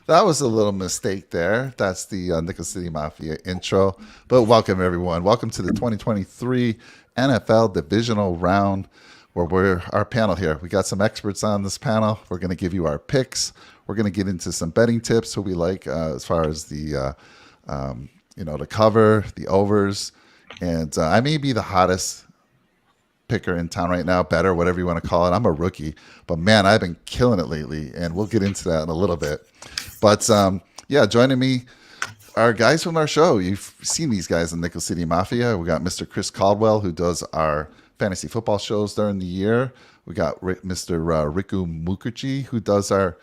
That was a little mistake there. That's the Nickel City Mafia intro. But welcome, everyone. Welcome to the 2023 NFL Divisional Round, where we're our panel here. We got some experts on this panel. We're going to give you our picks. We're going to get into some betting tips, who we like as far as the cover, the overs. And I may be the hottest picker in town right now, better, whatever you want to call it. I'm a rookie, but man, I've been killing it lately, and we'll get into that in a little bit. But yeah, joining me are guys from our show. You've seen these guys in Nickel City Mafia. We got Mr. Chris Caldwell, who does our fantasy football shows during the year. We got Mr. Riku Mukherjee, who does our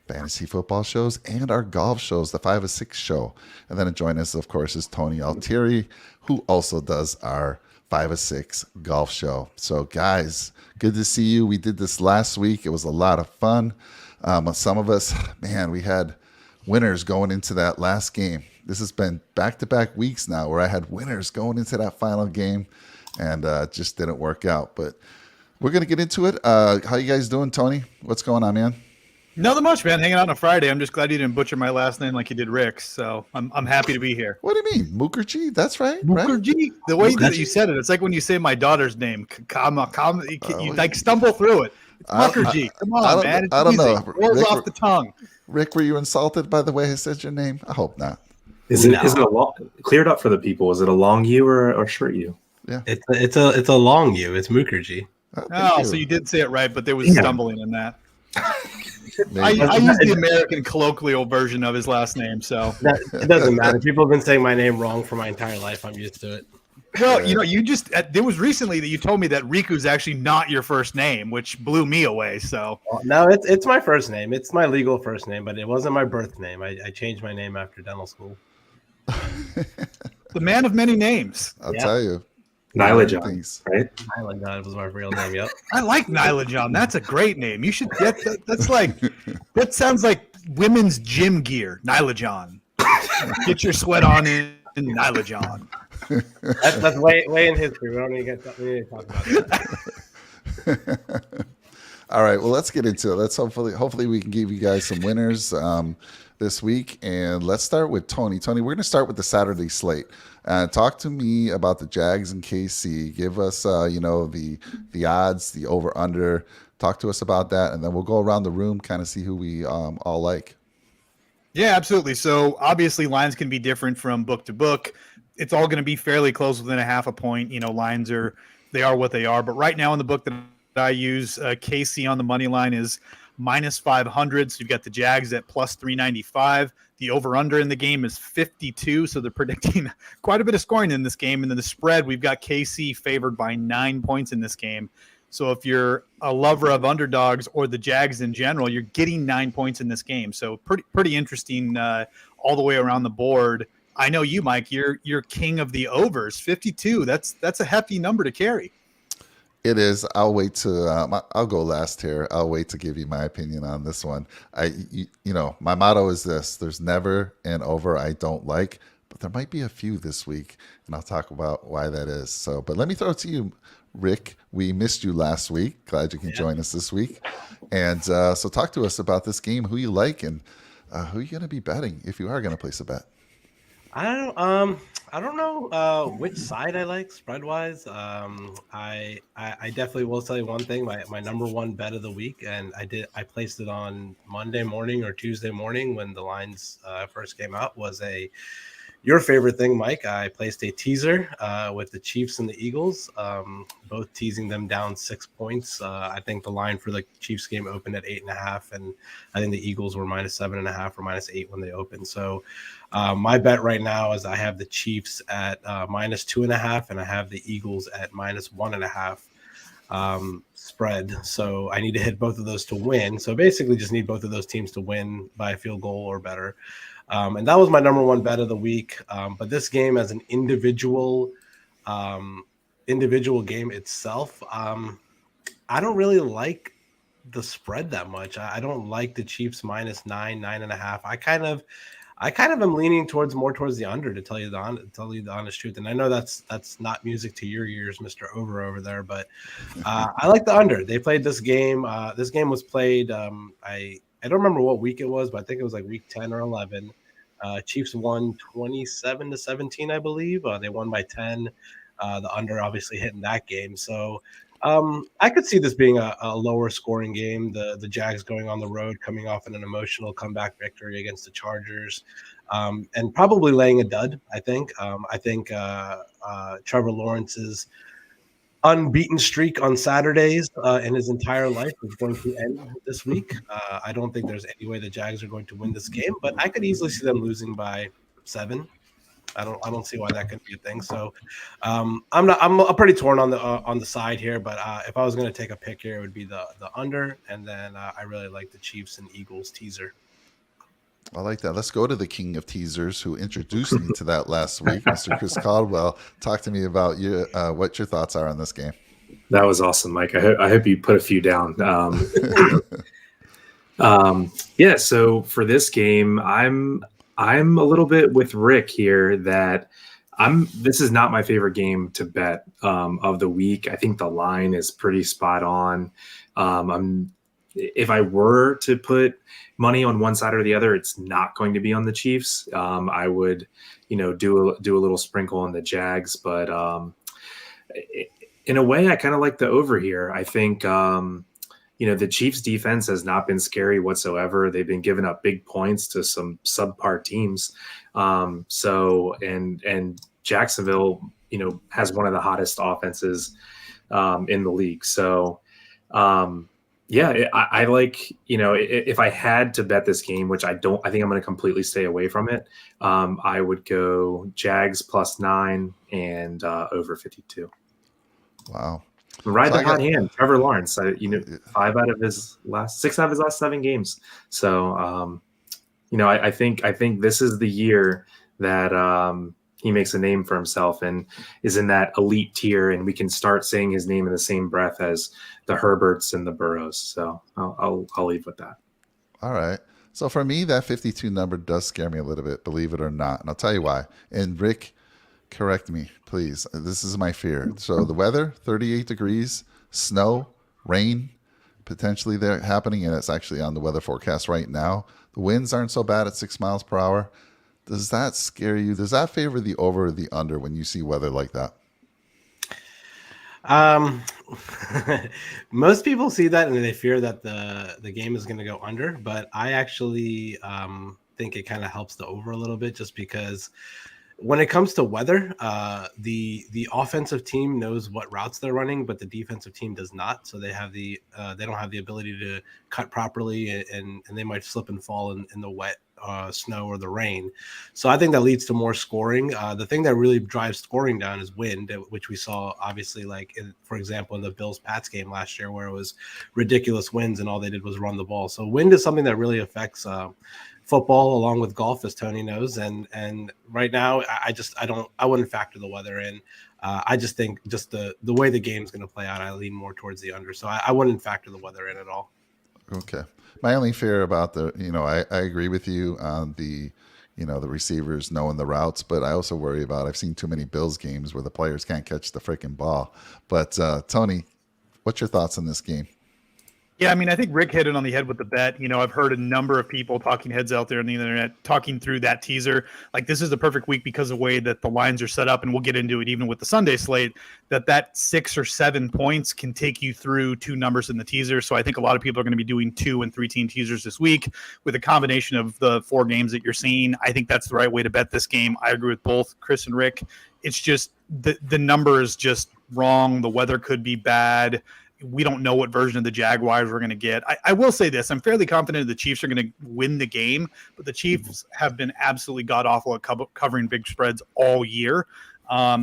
fantasy football shows and our golf shows, the 5 of 6 show. And then joining us, of course, is Tony Altieri, who also does our 5 of 6 golf show. So, guys, good to see you. We did this last week. It was a lot of fun. Some of us, man, we had winners going into that last game. This has been back-to-back weeks now where I had winners going into that final game, and just didn't work out. But we're going to get into it. How you guys doing, Tony? What's going on, man? Nothing much, man. Hanging out on a Friday. I'm just glad you didn't butcher my last name like you did Rick's. So I'm happy to be here. What do you mean? Mukherjee? That's right. Mukherjee? Right? The way that you said it, it's like when you say my daughter's name. You like stumble through it. It's Mukherjee. Come on, man. It's I don't know. Rolls off the tongue. Rick, were you insulted by the way I said your name? I hope not. Is it a long, cleared up for the people? Is it a long U or short U? Yeah. It's a long U. It's Mukherjee. Oh, so you did say it right, but there was stumbling in that. I use the American colloquial version of his last name, so it doesn't matter. People have been saying my name wrong for my entire life. I'm used to it. Well, you just there was recently that you told me that Riku's actually not your first name, which blew me away. So no, it's my first name. It's my legal first name, but it wasn't my birth name. I changed my name after dental school. The man of many names. I'll tell you. Nyla John, right? Nyla John was my real name. Yep. I like Nyla John. That's a great name. You should get that. That's like that sounds like women's gym gear. Nyla John. Get your sweat on in Nyla John. That's way in history. We don't need to talk about that. All right. Well, let's get into it. Let's hopefully we can give you guys some winners this week, and let's start with Tony. Tony, we're going to start with the Saturday slate. Talk to me about the Jags and KC. Give us, the odds, the over/under. Talk to us about that, and then we'll go around the room, kind of see who we all like. Yeah, absolutely. So obviously, lines can be different from book to book. It's all going to be fairly close, within a half a point. Lines are what they are. But right now in the book that I use, KC on the money line is minus 500. So you've got the Jags at plus 395. The over-under in the game is 52, so they're predicting quite a bit of scoring in this game. And then the spread, we've got KC favored by 9 points in this game. So if you're a lover of underdogs or the Jags in general, you're getting 9 points in this game. So pretty interesting all the way around the board. I know you, Mike, you're king of the overs. 52, that's a hefty number to carry. It is. I'll wait to. I'll go last here. I'll wait to give you my opinion on this one. My motto is this: there's never an over I don't like, but there might be a few this week, and I'll talk about why that is. So, but let me throw it to you, Rick. We missed you last week. Glad you can join us this week, and so talk to us about this game. Who you like, and who you going to be betting if you are going to place a bet. I don't know which side I like spread wise. I definitely will tell you one thing. My number one bet of the week, and I placed it on Monday morning or Tuesday morning when the lines first came out, was your favorite thing, Mike. I placed a teaser with the Chiefs and the Eagles, both teasing them down 6 points. I think the line for the Chiefs game opened at 8.5, and I think the Eagles were minus 7.5 or minus 8 when they opened. So my bet right now is I have the Chiefs at minus 2.5, and I have the Eagles at minus 1.5 spread. So I need to hit both of those to win. So basically just need both of those teams to win by a field goal or better. And that was my number one bet of the week. But this game as an individual game itself, I don't really like the spread that much. I don't like the Chiefs minus 9.5. I kind of am leaning more towards the under, to tell you the honest truth. And I know that's not music to your ears, Mr. Over there, but I like the under. They played this game. This game was played. I don't remember what week it was, but I think it was like week 10 or 11. Chiefs won 27-17, I believe. They won by 10. The under obviously hitting that game. So I could see this being a lower scoring game. The Jags going on the road, coming off an emotional comeback victory against the Chargers, and probably laying a dud. I think. Trevor Lawrence's unbeaten streak on Saturdays in his entire life is going to end this week. I don't think there's any way the Jags are going to win this game, but I could easily see them losing by 7. I don't see why that could be a thing. So I'm pretty torn on the side here, but if I was going to take a pick here, it would be the under, and then I really like the Chiefs and Eagles teaser. I like that. Let's go to the king of teasers who introduced me to that last week, Mr. Chris Caldwell. Talk to me about what your thoughts are on this game. That was awesome, Mike. I hope you put a few down. Yeah. So for this game, I'm a little bit with Rick here that this is not my favorite game to bet of the week. I think the line is pretty spot on. If I were to put money on one side or the other, it's not going to be on the Chiefs. I would, do a little sprinkle on the Jags, but in a way, I kind of like the over here. I think, the Chiefs defense has not been scary whatsoever. They've been giving up big points to some subpar teams. And Jacksonville, has one of the hottest offenses in the league. So, I like, if I had to bet this game, which I think I'm going to completely stay away from it. I would go Jags +9 and over 52. Wow. Ride the hot hand, Trevor Lawrence. 6 out of his last 7 games. So, I think this is the year that he makes a name for himself and is in that elite tier, and we can start saying his name in the same breath as the Herberts and the Burrows. So I'll leave with that. All right. So for me, that 52 number does scare me a little bit, believe it or not. And I'll tell you why. And Rick, correct me, please. This is my fear. So the weather, 38 degrees, snow, rain, potentially there happening, and it's actually on the weather forecast right now. The winds aren't so bad at 6 miles per hour. Does that scare you? Does that favor the over or the under when you see weather like that? Most people see that and they fear that the game is going to go under, but I actually think it kind of helps the over a little bit, just because when it comes to weather, the offensive team knows what routes they're running, but the defensive team does not. So they don't have the ability to cut properly, and they might slip and fall in the wet snow or the rain. So I think that leads to more scoring. The thing that really drives scoring down is wind, which we saw obviously, for example, in the Bills-Pats game last year, where it was ridiculous winds and all they did was run the ball. So wind is something that really affects football along with golf, as Tony knows. And right now, I wouldn't factor the weather in. I just think just the way the game's going to play out, I lean more towards the under. So I wouldn't factor the weather in at all. Okay. My only fear about I agree with you on the receivers knowing the routes, but I also worry about, I've seen too many Bills games where the players can't catch the freaking ball. But Tony, what's your thoughts on this game? Yeah, I mean, I think Rick hit it on the head with the bet. I've heard a number of people, talking heads out there on the internet, talking through that teaser. Like, this is the perfect week because of the way that the lines are set up, and we'll get into it even with the Sunday slate, that 6 or 7 points can take you through 2 numbers in the teaser. So I think a lot of people are going to be doing 2 and 3 team teasers this week with a combination of the 4 games that you're seeing. I think that's the right way to bet this game. I agree with both Chris and Rick. It's just the number is just wrong. The weather could be bad. We don't know what version of the Jaguars we're going to get. I will say this. I'm fairly confident the Chiefs are going to win the game, but the Chiefs have been absolutely god-awful at covering big spreads all year.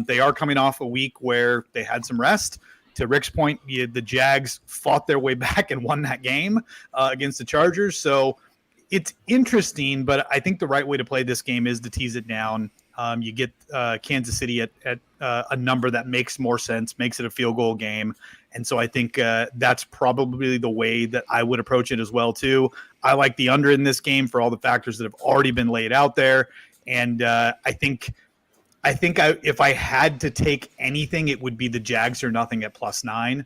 They are coming off a week where they had some rest. To Rick's point, the Jags fought their way back and won that game against the Chargers. So it's interesting, but I think the right way to play this game is to tease it down. You get Kansas City at a number that makes more sense, makes it a field goal game. And so I think that's probably the way that I would approach it as well, too. I like the under in this game for all the factors that have already been laid out there. And I think if I had to take anything, it would be the Jags or nothing at +9.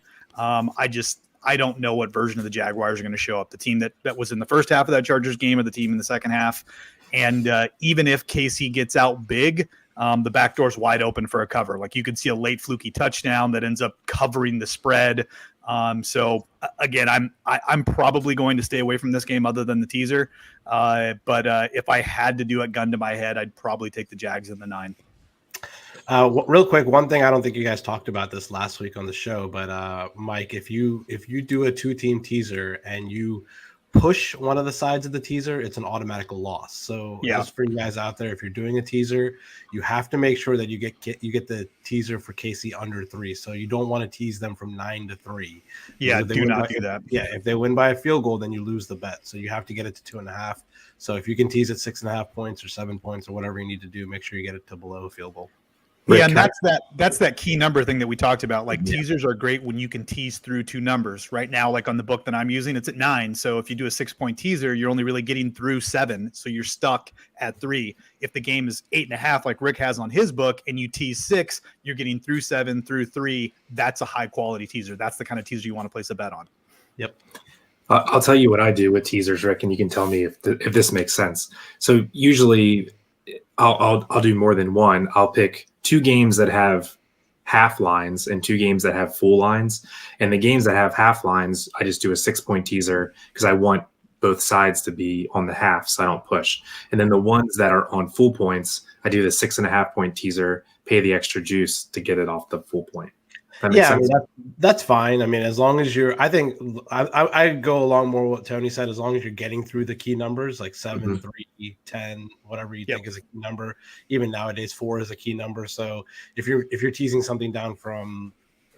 I don't know what version of the Jaguars are going to show up. The team that was in the first half of that Chargers game or the team in the second half. And even if KC gets out big, the back door's wide open for a cover. Like you could see a late fluky touchdown that ends up covering the spread. So again, I'm probably going to stay away from this game other than the teaser. But if I had to do it gun to my head, I'd probably take the Jags in the 9. Real quick, one thing I don't think you guys talked about this last week on the show, but Mike, if you do a 2-team teaser and you push one of the sides of the teaser, it's an automatic loss. So just for you guys out there, if you're doing a teaser, you have to make sure that you get the teaser for KC under 3. So you don't want to tease them from 9 to 3. Yeah, do not do that. Yeah, if they win by a field goal, then you lose the bet. So you have to get it to 2.5. So if you can tease it 6.5 points or 7 points or whatever you need to do, make sure you get it to below a field goal. Yeah, and that's that key number thing that we talked about. Like teasers are great when you can tease through 2 numbers. Right now, like on the book that I'm using, it's at 9. So if you do a 6-point teaser, you're only really getting through 7. So you're stuck at 3. If the game is 8.5, like Rick has on his book, and you tease 6, you're getting through 7, through 3. That's a high quality teaser. That's the kind of teaser you want to place a bet on. Yep. I'll tell you what I do with teasers, Rick, and you can tell me if this makes sense. So usually I'll do more than one. I'll pick 2 games that have half lines and 2 games that have full lines. And the games that have half lines, I just do a 6-point teaser because I want both sides to be on the half, so I don't push. And then the ones that are on full points, I do the 6.5-point teaser, pay the extra juice to get it off the full point. Yeah, I mean, that's fine. I mean, as long as you're, I think I go along more with what Tony said. As long as you're getting through the key numbers like 7, 3, 10, whatever you think is a key number. Even nowadays, 4 is a key number. So if you're teasing something down from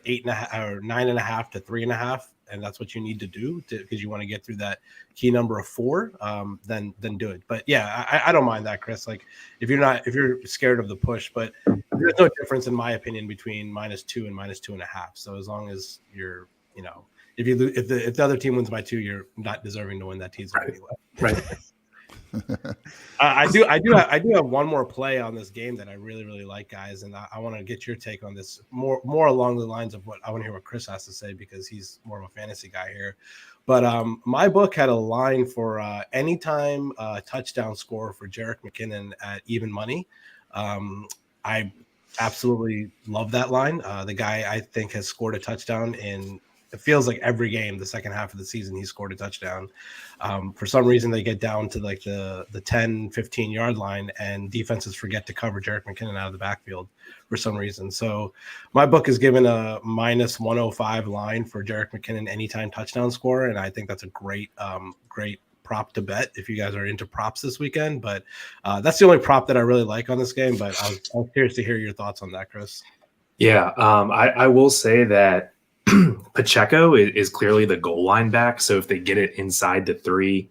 8.5 or 9.5 to 3.5, and that's what you need to do because you want to get through that key number of 4, then do it. But yeah, I don't mind that, Chris. Like if you're scared of the push, but there's no difference in my opinion between -2 and -2.5. So as long as you're, if the other team wins by 2, you're not deserving to win that teaser anyway. Right. I do have one more play on this game that I really, really like, guys, and I want to get your take on this more along the lines of what I want to hear what Chris has to say because he's more of a fantasy guy here. But my book had a line for anytime touchdown score for Jerick McKinnon at even money. I absolutely love that line. The guy I think has scored a touchdown in it feels like every game the second half of the season he scored a touchdown. For some reason they get down to like the 10-15 yard line and defenses forget to cover Jerick McKinnon out of the backfield for some reason. So my book is given a -105 line for Jerick McKinnon anytime touchdown score, and I think that's a great prop to bet if you guys are into props this weekend. But that's the only prop that I really like on this game, but I was curious to hear your thoughts on that, Chris. Yeah, I will say that Pacheco is clearly the goal line back. So if they get it inside the 3,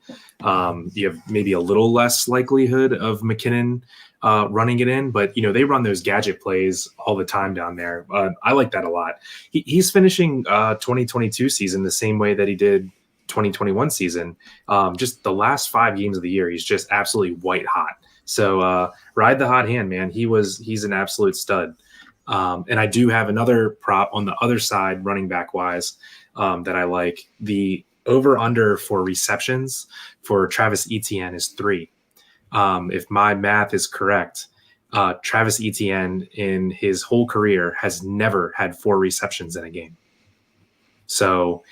you have maybe a little less likelihood of McKinnon running it in. But, they run those gadget plays all the time down there. I like that a lot. He's finishing 2022 season the same way that he did 2021 season. Just the last 5 games of the year, he's just absolutely white hot. So ride the hot hand, man. He's an absolute stud. And I do have another prop on the other side, running back wise, that I like. The over under for receptions for Travis Etienne is 3. If my math is correct, Travis Etienne in his whole career has never had 4 receptions in a game. So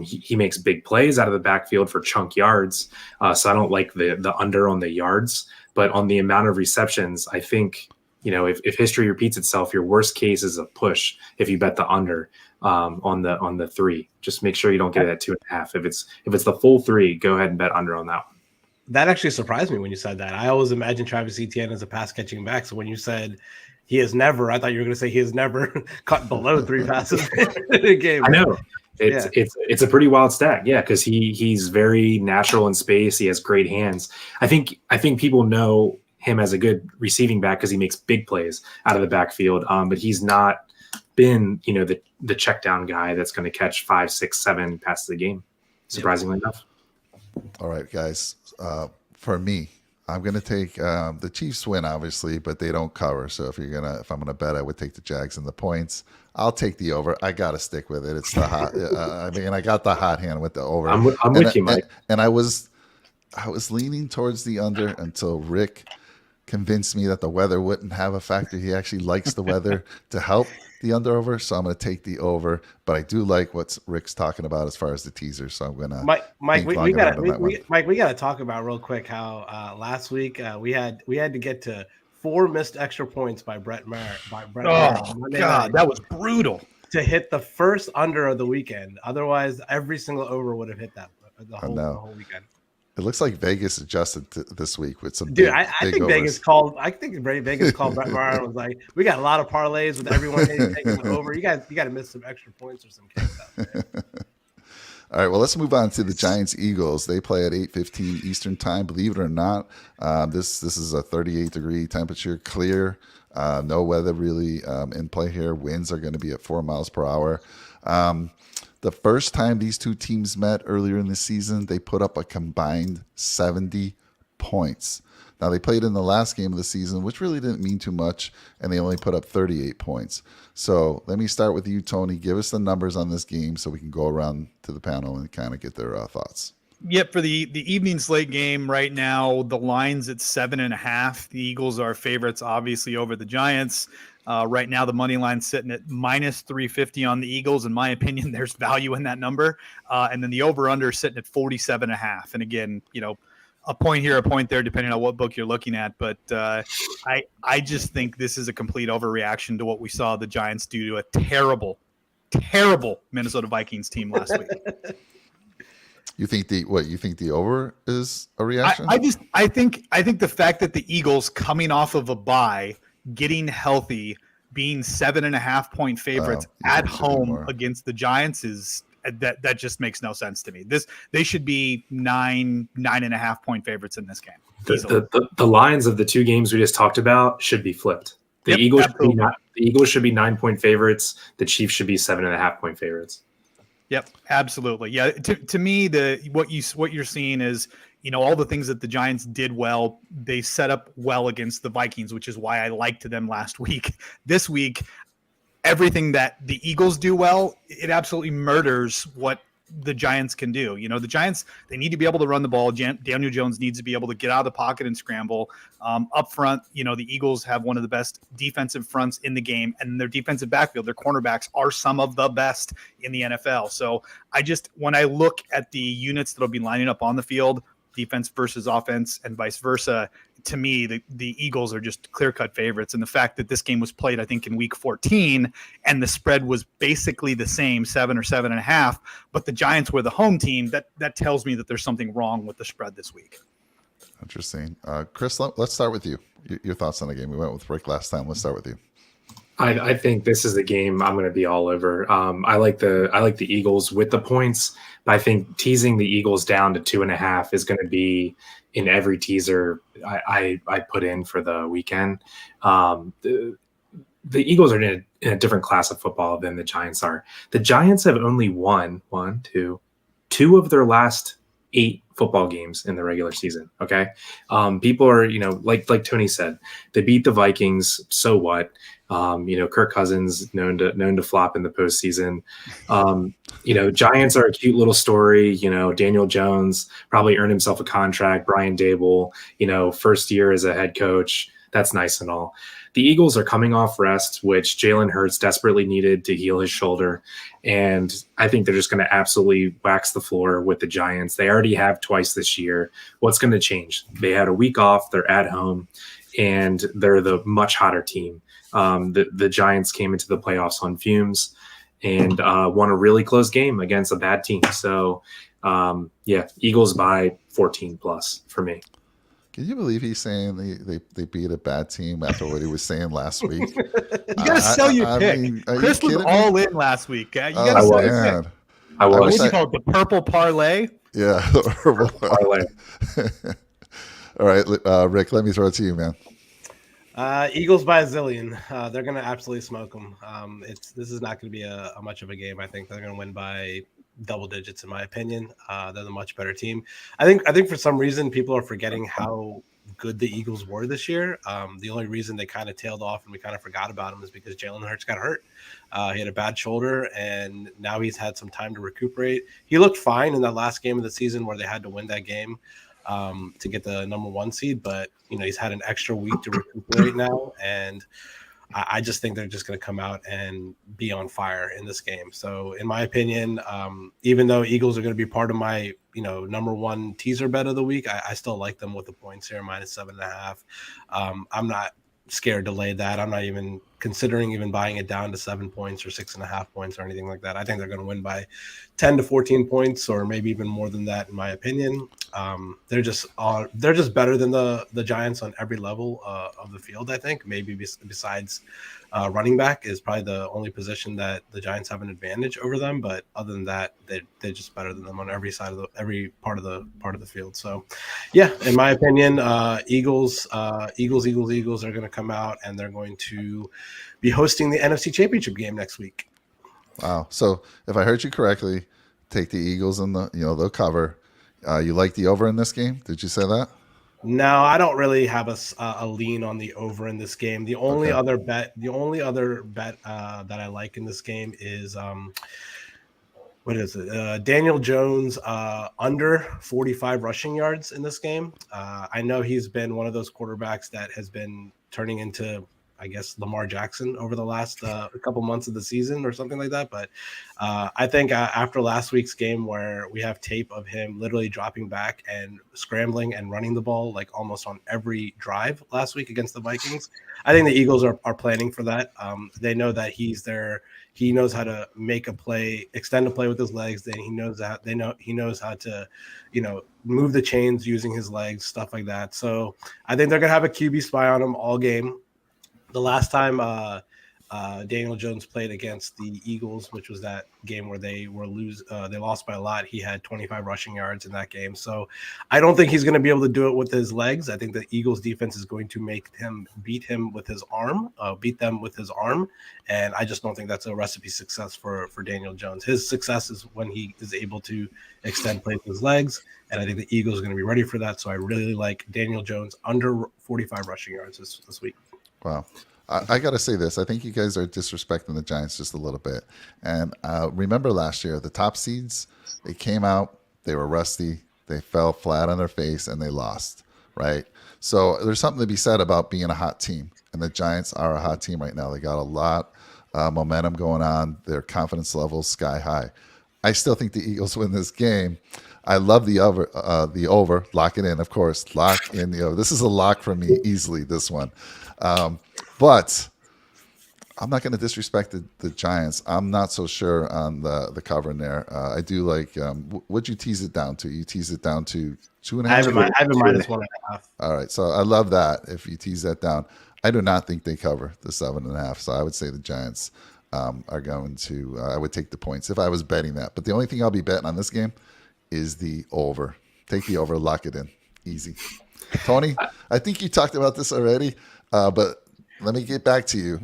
he makes big plays out of the backfield for chunk yards. So I don't like the under on the yards, but on the amount of receptions, I think, if history repeats itself, your worst case is a push if you bet the under on the 3. Just make sure you don't get it at 2.5. If it's the full 3, go ahead and bet under on that one. That actually surprised me when you said that. I always imagined Travis Etienne as a pass catching back. So when you said he has never, I thought you were going to say he has never cut below 3 passes in a game. I know. It's a pretty wild stat. Yeah, because he's very natural in space. He has great hands. I think people know him as a good receiving back because he makes big plays out of the backfield. But he's not been, the check down guy that's going to catch 5, 6, 7 passes a game, surprisingly enough. All right, guys. For me, I'm gonna take the Chiefs win, obviously, but they don't cover. So if I'm gonna bet, I would take the Jags and the points. I'll take the over. I gotta stick with it. It's the hot. I mean, I got the hot hand with the over, I'm and with you, Mike. I was leaning towards the under until Rick convinced me that the weather wouldn't have a factor. He actually likes the weather to help the under over, so I'm going to take the over. But I do like what Rick's talking about as far as the teaser, so I'm going to Mike, think long and hard on that one. Mike, we got to talk about real quick how last week we had to get to 4 missed extra points by Brett Maher. Oh God, that was brutal to hit the first under of the weekend. Otherwise, every single over would have hit that the whole weekend. It looks like Vegas adjusted this week with some. I think Vegas called. I think Vegas called Brett Maher and was like, "We got a lot of parlays with everyone taking over. You got to miss some extra points or some kicks out there." All right, well, let's move on to the Giants Eagles. They play at 8:15 Eastern time. Believe it or not, this is a 38-degree temperature, clear, no weather really in play here. Winds are going to be at 4 miles per hour. The first time these two teams met earlier in the season, they put up a combined 70 points. Now, they played in the last game of the season, which really didn't mean too much, and they only put up 38 points. So let me start with you, Tony. Give us the numbers on this game so we can go around to the panel and kind of get their thoughts. Yep, for the evening slate game right now, the line's at 7.5. The Eagles are favorites, obviously, over the Giants. Right now, the money line's sitting at minus 350 on the Eagles. In my opinion, there's value in that number. And then the over-under is sitting at 47.5. And again, a point here, a point there, depending on what book you're looking at. But I just think this is a complete overreaction to what we saw the Giants do to a terrible, terrible Minnesota Vikings team last week. You think the over is a reaction? I think the fact that the Eagles coming off of a bye, getting healthy, being 7.5 point favorites at home against the Giants is that just makes no sense to me. They should be 9.5 point favorites in this game. The lines of the two games we just talked about should be flipped. The Eagles should be 9 point favorites. The Chiefs should be 7.5 point favorites. Yep, absolutely. Yeah, to me, what you're seeing is, all the things that the Giants did well, they set up well against the Vikings, which is why I liked them last week. This week, everything that the Eagles do well, it absolutely murders what the Giants can do. The Giants, they need to be able to run the ball. Daniel Jones needs to be able to get out of the pocket and scramble. Up front, the Eagles have one of the best defensive fronts in the game, and their defensive backfield, their cornerbacks are some of the best in the NFL. So when I look at the units that'll be lining up on the field, defense versus offense and vice versa, to me, the Eagles are just clear-cut favorites. And the fact that this game was played, I think, in week 14, and the spread was basically the same, 7 or 7.5, but the Giants were the home team, that tells me that there's something wrong with the spread this week. Interesting. Chris, let's start with you. Your thoughts on the game. We went with Rick last time. Let's start with you. I think this is the game I'm going to be all over. I like the Eagles with the points, but I think teasing the Eagles down to 2.5 is going to be in every teaser I put in for the weekend. The Eagles are in a different class of football than the Giants are. The Giants have only won two of their last 8 football games in the regular season. Okay. People are, like Tony said, they beat the Vikings. So what? Kirk Cousins known to flop in the postseason. Giants are a cute little story. Daniel Jones probably earned himself a contract. Brian Dable, first year as a head coach. That's nice and all. The Eagles are coming off rest, which Jalen Hurts desperately needed to heal his shoulder. And I think they're just going to absolutely wax the floor with the Giants. They already have twice this year. What's going to change? They had a week off. They're at home, and they're the much hotter team. The Giants came into the playoffs on fumes and won a really close game against a bad team. So, Eagles by 14 plus for me. Can you believe he's saying they beat a bad team after what he was saying last week? You got to sell your pick. Chris was all in last week. You got to sell your pick. I was. What do you call it? The purple parlay? Yeah, the purple parlay. All right, Rick, let me throw it to you, man. Eagles by a zillion. They're going to absolutely smoke them. This is not going to be a much of a game. I think they're going to win by double digits, in my opinion. They're the much better team. I think for some reason people are forgetting how good the Eagles were this year. The only reason they kind of tailed off and we kind of forgot about him is because Jalen Hurts got hurt. He had a bad shoulder, and now he's had some time to recuperate. He looked fine in that last game of the season where they had to win that game to get the number 1 seed, but he's had an extra week to recuperate now, and I just think they're just going to come out and be on fire in this game. So in my opinion, even though Eagles are going to be part of my, number 1 teaser bet of the week, I still like them with the points here, -7.5. I'm not scared to lay that. I'm not even considering even buying it down to 7 points or 6.5 points or anything like that. I think they're going to win by 10 to 14 points or maybe even more than that, in my opinion. They're just better than the Giants on every level of the field. I think maybe besides running back is probably the only position that the Giants have an advantage over them. But other than that, they're just better than them on every part of the field. So, yeah, in my opinion, Eagles are going to come out and they're going to be hosting the NFC Championship game next week. Wow. So if I heard you correctly, take the Eagles and they'll cover. You like the over in this game? Did you say that? No, I don't really have a lean on the over in this game. The only other bet that I like in this game is what is it? Daniel Jones under 45 rushing yards in this game. I know he's been one of those quarterbacks that has been turning into, I guess, Lamar Jackson over the last couple months of the season or something like that. But I think after last week's game where we have tape of him literally dropping back and scrambling and running the ball like almost on every drive last week against the Vikings, I think the Eagles are planning for that. They know that he's there. He knows how to make a play, extend a play with his legs. Then he knows how to, move the chains using his legs, stuff like that. So I think they're gonna have a QB spy on him all game. The last time Daniel Jones played against the Eagles, which was that game where they lost by a lot, he had 25 rushing yards in that game. So I don't think he's going to be able to do it with his legs. I think the Eagles defense is going to make him beat them with his arm. And I just don't think that's a recipe success for Daniel Jones. His success is when he is able to extend plays with his legs. And I think the Eagles are going to be ready for that. So I really like Daniel Jones under 45 rushing yards this week. Wow. I got to say this. I think you guys are disrespecting the Giants just a little bit. And remember last year, the top seeds, they came out, they were rusty, they fell flat on their face, and they lost, right? So there's something to be said about being a hot team. And the Giants are a hot team right now. They got a lot of momentum going on. Their confidence level's sky high. I still think the Eagles win this game. I love the over. Lock it in, of course. Lock in the over. This is a lock for me easily, this one. But I'm not going to disrespect the Giants. I'm not so sure on the cover in there. I do like, what'd you tease it down to? You tease it down to 2.5? I have a -1.5. All right. So I love that if you tease that down. I do not think they cover the 7.5. So I would say the Giants are going to, I would take the points if I was betting that. But the only thing I'll be betting on this game is the over. Take the over, lock it in. Easy. Tony, I think you talked about this already. But let me get back to you.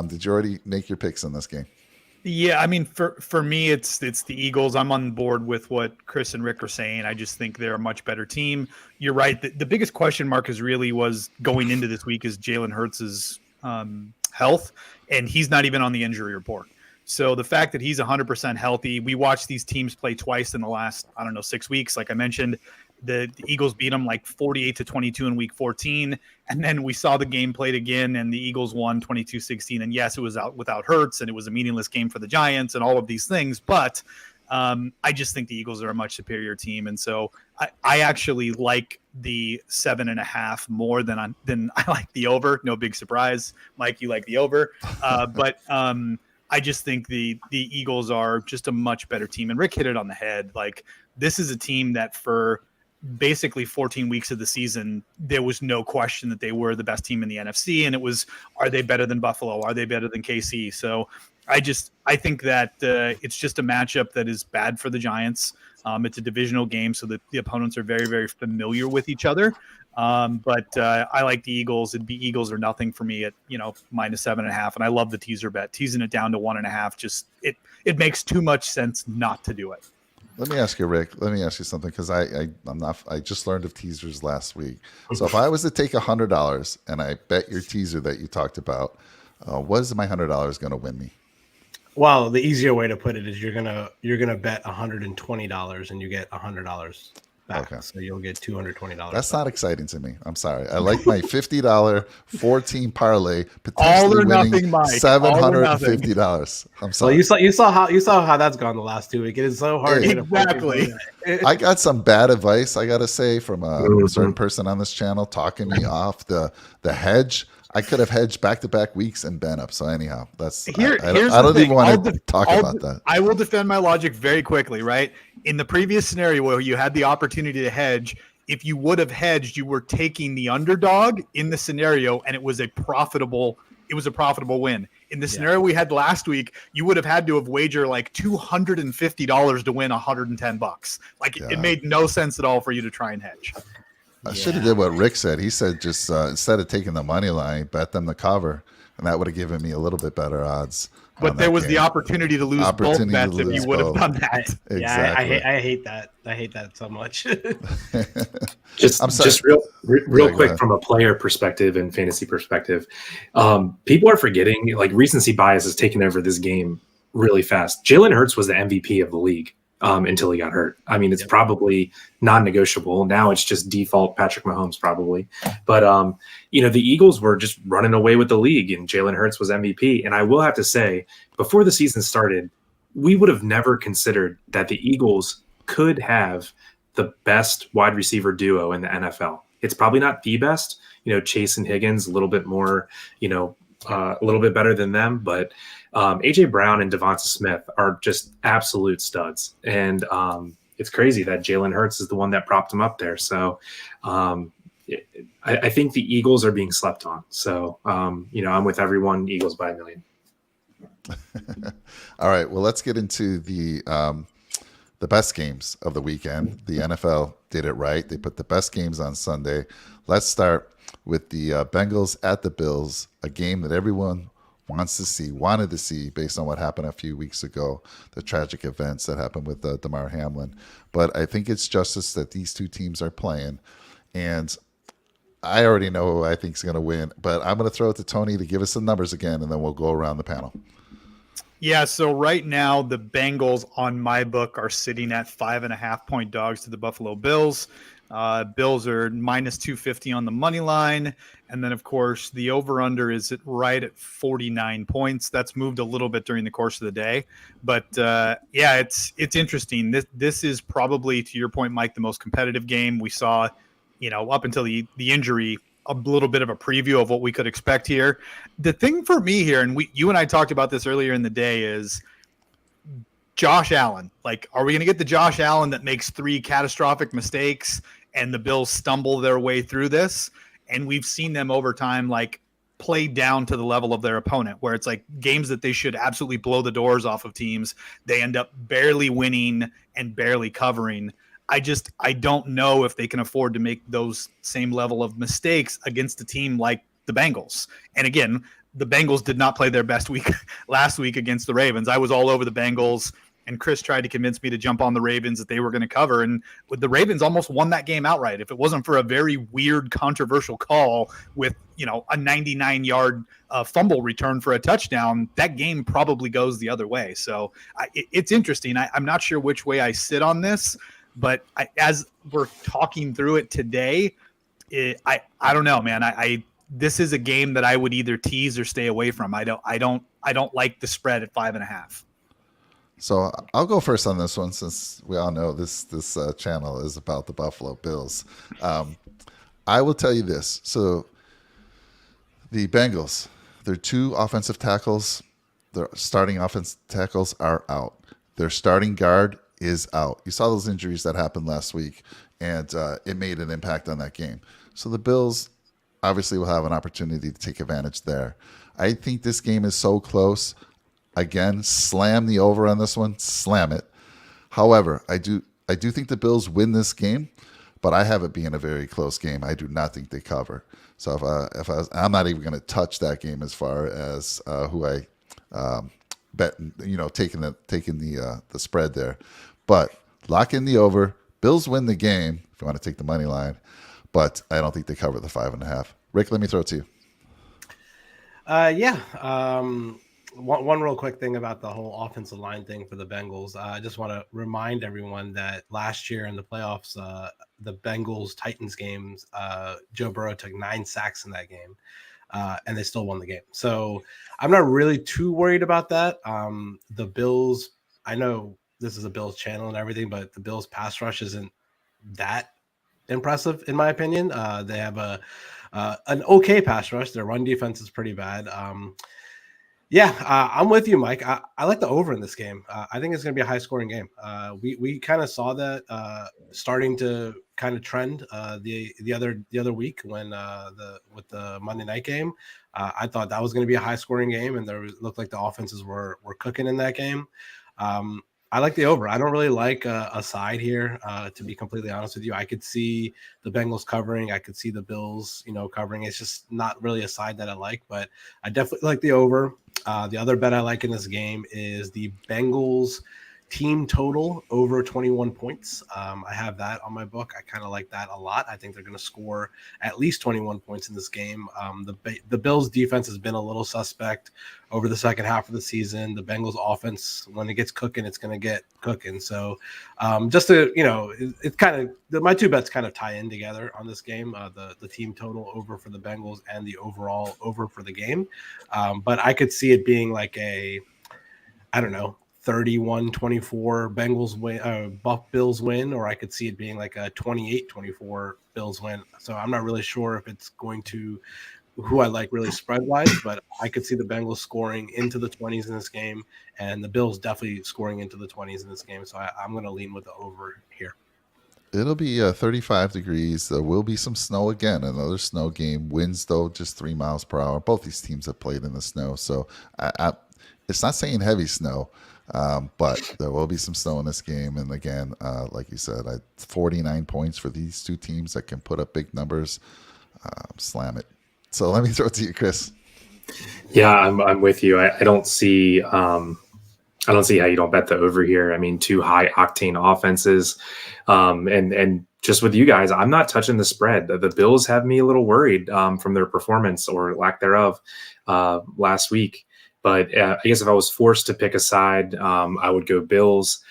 Did you already make your picks in this game? Yeah, I mean, for me, it's the Eagles. I'm on board with what Chris and Rick are saying. I just think they're a much better team. You're right. The biggest question mark was going into this week is Jalen Hurts' health, and he's not even on the injury report. So the fact that he's 100% healthy, we watched these teams play twice in the last, 6 weeks. Like I mentioned, the Eagles beat them like 48-22 in week 14. And then we saw the game played again and the Eagles won 22-16. And yes, it was out without Hurts and it was a meaningless game for the Giants and all of these things. But I just think the Eagles are a much superior team. And so I actually like the 7.5 more than I like the over. No big surprise. Mike, you like the over. But I just think the Eagles are just a much better team. And Rick hit it on the head. Like, this is a team that for basically 14 weeks of the season, there was no question that they were the best team in the NFC. And it was, are they better than Buffalo? Are they better than KC? So I think that it's just a matchup that is bad for the Giants. It's a divisional game, so the opponents are very, very familiar with each other. But I like the Eagles. It'd be Eagles or nothing for me at -7.5. And I love the teaser bet. Teasing it down to 1.5. Just it makes too much sense not to do it. Let me ask you, Rick. Let me ask you something because I'm not. I just learned of teasers last week. So if I was to take $100 and I bet your teaser that you talked about, what is my $100 going to win me? Well, the easier way to put it is you're gonna bet $120 and you get $100 back. Okay. So you'll get $220. That's back. not exciting to me. I'm sorry. I like my $50 14 parlay All potentially or winning nothing, Mike. $750. I'm Well, sorry. you saw how that's gone the last 2 weeks. It is so hard. Hey. to get a 14 Exactly. I got some bad advice, I gotta say, from a Mhm. certain person on this channel talking me off the hedge. I could have hedged back-to-back weeks and been up. So anyhow, that's Here's I the don't thing. even want to talk about that. I will defend my logic very quickly, right? In the previous scenario where you had the opportunity to hedge, if you would have hedged, you were taking the underdog in the scenario, and it was a profitable win. In the scenario we had last week, you would have had to have wagered like $250 to win $110. Like it made no sense at all for you to try and hedge. I should have did what Rick said. He said just instead of taking the money line, bet them the cover, and that would have given me a little bit better odds. But there was the opportunity to lose both bets if you would have done that. Exactly. Yeah, I hate that. I hate that so much. Just real quick from a player perspective and fantasy perspective, people are forgetting like recency bias has taken over this game really fast. Jalen Hurts was the MVP of the league until he got hurt. I mean, it's probably non-negotiable. Now it's just default Patrick Mahomes probably. But the Eagles were just running away with the league, and Jalen Hurts was MVP. And I will have to say, before the season started, we would have never considered that the Eagles could have the best wide receiver duo in the NFL. It's probably not the best. Chase and Higgins, a little bit more, a little bit better than them, but AJ Brown and Devonta Smith are just absolute studs. And it's crazy that Jalen Hurts is the one that propped him up there. So I think the Eagles are being slept on. So, I'm with everyone, Eagles by 1 million. All right. Well, let's get into the best games of the weekend. The NFL did it right. They put the best games on Sunday. Let's start with the Bengals at the Bills, a game that everyone wanted to see based on what happened a few weeks ago, the tragic events that happened with Damar Hamlin. But I think it's justice that these two teams are playing. And I already know who I think is going to win, but I'm going to throw it to Tony to give us some numbers again, and then we'll go around the panel. Yeah, so right now the Bengals on my book are sitting at 5.5-point dogs to the Buffalo Bills. Bills are minus 250 on the money line. And then, of course, the over-under is right at 49 points. That's moved a little bit during the course of the day. But, it's interesting. This is probably, to your point, Mike, the most competitive game we saw, up until the injury, a little bit of a preview of what we could expect here. The thing for me here, and you and I talked about this earlier in the day, is Josh Allen. Like, are we going to get the Josh Allen that makes 3 catastrophic mistakes and the Bills stumble their way through this? And we've seen them over time, like, play down to the level of their opponent, where it's like games that they should absolutely blow the doors off of teams, they end up barely winning and barely covering. I don't know if they can afford to make those same level of mistakes against a team like the Bengals. And again, the Bengals did not play their best week last week against the Ravens. I was all over the Bengals, and Chris tried to convince me to jump on the Ravens that they were going to cover. And the Ravens almost won that game outright. If it wasn't for a very weird, controversial call with, a 99-yard fumble return for a touchdown, that game probably goes the other way. So it's interesting. I'm not sure which way I sit on this. But as we're talking through it today, I don't know, man. This is a game that I would either tease or stay away from. I don't like the spread at 5.5. So I'll go first on this one, since we all know this channel is about the Buffalo Bills. I will tell you this. So the Bengals, their 2 offensive tackles, their starting offensive tackles are out. Their starting guard is out. You saw those injuries that happened last week, and it made an impact on that game. So the Bills obviously will have an opportunity to take advantage there. I think this game is so close. Again, slam the over on this one. Slam it. However, I do think the Bills win this game, but I have it being a very close game. I do not think they cover. So I'm not even going to touch that game as far as who I bet. Taking the spread there. But Lock in the over. Bills win the game if you want to take the money line, but I don't think they cover the 5.5. Rick, let me throw it to you. Yeah. One real quick thing about the whole offensive line thing for the Bengals. I just want to remind everyone that last year in the playoffs, the Bengals-Titans games, Joe Burrow took 9 sacks in that game, and they still won the game. So I'm not really too worried about that. The Bills, I know this is a Bills channel and everything, but the Bills pass rush isn't that impressive in my opinion. They have an okay pass rush. Their run defense is pretty bad. I'm with you, Mike. I like the over in this game. I think it's going to be a high scoring game. We kind of saw that starting to kind of trend the other week when with the Monday night game. I thought that was going to be a high scoring game, and looked like the offenses were cooking in that game. I like the over. I don't really like a side here, to be completely honest with you. I could see the Bengals covering. I could see the Bills, covering. It's just not really a side that I like, but I definitely like the over. The other bet I like in this game is the Bengals team total over 21 points. I have that on my book. I kind of like that a lot. I think they're going to score at least 21 points in this game. The Bills defense has been a little suspect over the second half of the season. The Bengals offense, when it gets cooking, it's going to get cooking. So just to, it's kind of, my two bets kind of tie in together on this game, the team total over for the Bengals and the overall over for the game. But I could see it being like I don't know, 31-24 Bengals win, Bills win, or I could see it being like a 28-24 Bills win. So I'm not really sure if it's going to who I like really spread wise, but I could see the Bengals scoring into the 20s in this game, and the Bills definitely scoring into the 20s in this game. So I'm going to lean with the over here. It'll be 35 degrees. There will be some snow again. Another snow game. Winds, though, just 3 miles per hour. Both these teams have played in the snow. So it's not saying heavy snow, but there will be some snow in this game. And again, like you said, 49 points for these two teams that can put up big numbers. Slam it. So let me throw it to you, Chris. Yeah, I'm with you. I don't see how you don't bet the over here. I mean, two high octane offenses, and just with you guys, I'm not touching the spread. The Bills have me a little worried from their performance or lack thereof last week. But I guess if I was forced to pick a side, I would go Bills.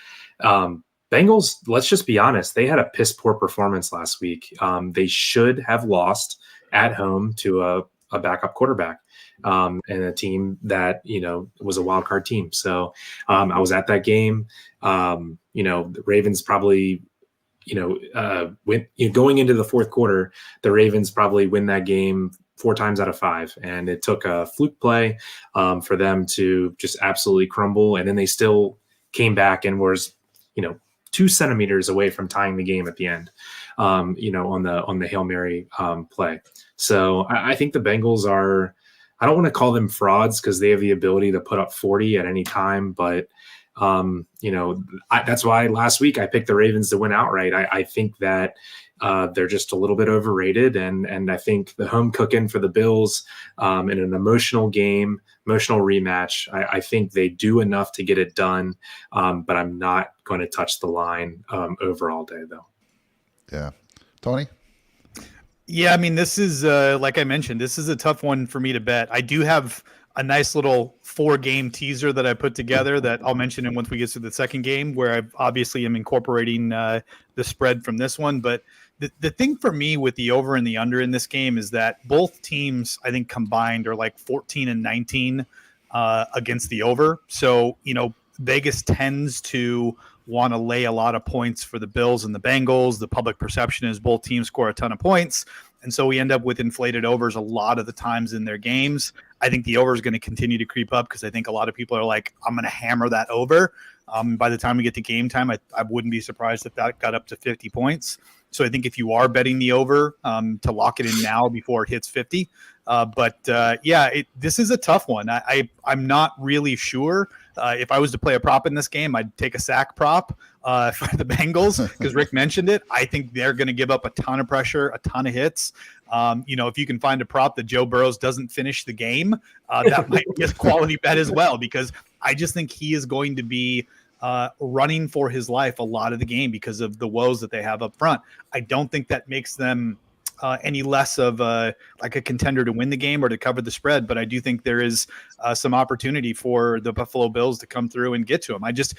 Bengals, let's just be honest, they had a piss poor performance last week. They should have lost at home to a backup quarterback and a team that, was a wild card team. So I was at that game. The Ravens probably, going into the fourth quarter, the Ravens probably win that game 4 times out of 5. And it took a fluke play for them to just absolutely crumble. And then they still came back and was, 2 centimeters away from tying the game at the end, on the Hail Mary play. So I think the Bengals are, I don't want to call them frauds because they have the ability to put up 40 at any time. But, that's why last week I picked the Ravens to win outright. I think that they're just a little bit overrated. And I think the home cooking for the Bills in an emotional game, emotional rematch, I think they do enough to get it done. But I'm not going to touch the line over all day, though. Yeah. Tony? Yeah, I mean, this is, like I mentioned, this is a tough one for me to bet. I do have a nice little 4-game teaser that I put together that I'll mention in once we get to the second game, where I obviously am incorporating the spread from this one. But the thing for me with the over and the under in this game is that both teams, I think combined, are like 14 and 19 against the over. So, Vegas tends to want to lay a lot of points for the Bills and the Bengals. The public perception is both teams score a ton of points. And so we end up with inflated overs a lot of the times in their games. I think the over is going to continue to creep up because I think a lot of people are like, I'm going to hammer that over. By the time we get to game time, I wouldn't be surprised if that got up to 50 points. So I think if you are betting the over, to lock it in now before it hits 50. This is a tough one. I'm not really sure. If I was to play a prop in this game, I'd take a sack prop for the Bengals because Rick mentioned it. I think they're going to give up a ton of pressure, a ton of hits. If you can find a prop that Joe Burrows doesn't finish the game, that might be a quality bet as well, because I just think he is going to be running for his life a lot of the game because of the woes that they have up front. I don't think that makes them any less of like a contender to win the game or to cover the spread, but I do think there is some opportunity for the Buffalo Bills to come through and get to them. I just,